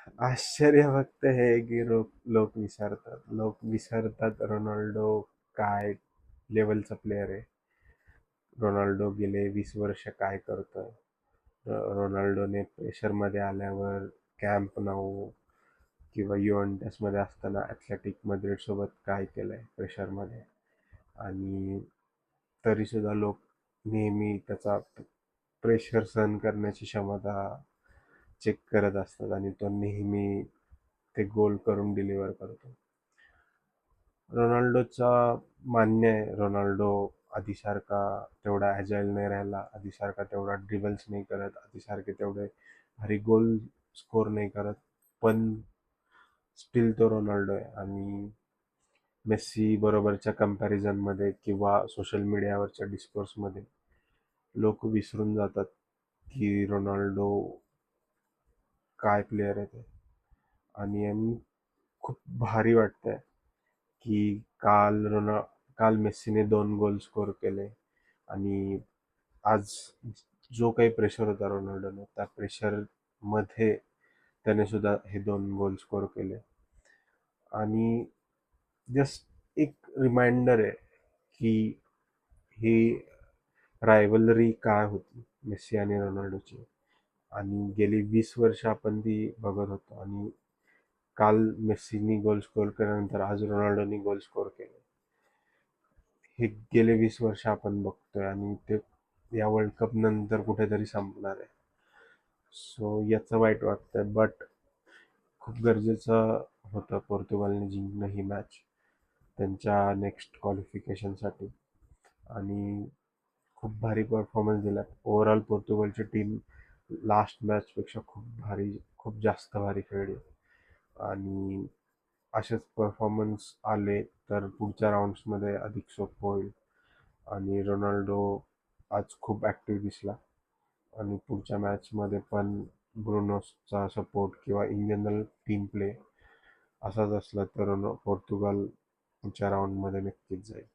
आश्चर्य फक्त हे की लोक विसरतात रोनाल्डो काय लेवलचा प्लेयर आहे. रोनाल्डो गेले 20 वर्ष काय करतोय. रोनाल्डोने प्रेशरमध्ये आल्यावर कॅम्प नाऊ किंवा युव्हेंटसमध्ये असताना ॲथलेटिक माद्रिड सोबत काय केलंय प्रेशरमध्ये. आणि तरीसुद्धा लोक नेहमी त्याचा प्रेशर सहन करण्याची क्षमता चेक करत असतात आणि तो नेहमी ते गोल करून डिलिव्हर करतो. रोनाल्डोचा मान्य आहे, रोनाल्डो आधीसारखा तेवढा ॲजाईल नाही राहिला, आधीसारखा तेवढा ड्रिबल्स नाही करत, आधीसारखे तेवढे भारी गोल स्कोर नाही करत, पण स्टील तो रोनाल्डो आहे. आणि मेस्सी बरोबरच्या कंपॅरिझनमध्ये किंवा सोशल मीडियावरच्या डिस्कोर्समध्ये लोक विसरून जातात की रोनाल्डो काय प्लेयर आहे ते. आणि खूप भारी वाटतंय की काल मेस्सीने 2 गोल स्कोर केले आणि आज जो काही प्रेशर होता रोनाल्डोने त्या प्रेशरमध्ये त्याने सुद्धा हे 2 गोल स्कोर केले. आणि जस्ट एक रिमाइंडर आहे की ही रायव्हलरी काय होती मेस्सी आणि रोनाल्डोची. आणि गेली 20 वर्ष आपण ती बघत होतो आणि काल मेस्सीनी गोल स्कोर केल्यानंतर आज रोनाल्डोनी गोल स्कोर केले. हे गेले 20 वर्ष आपण बघतोय आणि ते या वर्ल्ड कप नंतर कुठेतरी संपणार आहे. सो याचं वाईट वाटतंय, बट खूप गरजेचं होतं पोर्तुगालने जिंकणं ही मॅच त्यांच्या नेक्स्ट क्वालिफिकेशनसाठी. आणि खूप भारी परफॉर्मन्स दिला ओव्हरऑल. पोर्तुगालची टीम लास्ट मॅचपेक्षा खूप जास्त भारी खेळली आणि असेच परफॉर्मन्स आले तर पुढच्या राऊंड्समध्ये अधिक सोपं होईल. आणि रोनाल्डो आज खूप ॲक्टिव्ह दिसला आणि पुढच्या मॅचमध्ये पण ब्रुनोचा सपोर्ट किंवा इन जनरल टीम प्ले असाच असला तर पोर्तुगाल पुढच्या राऊंडमध्ये नक्कीच जाईल.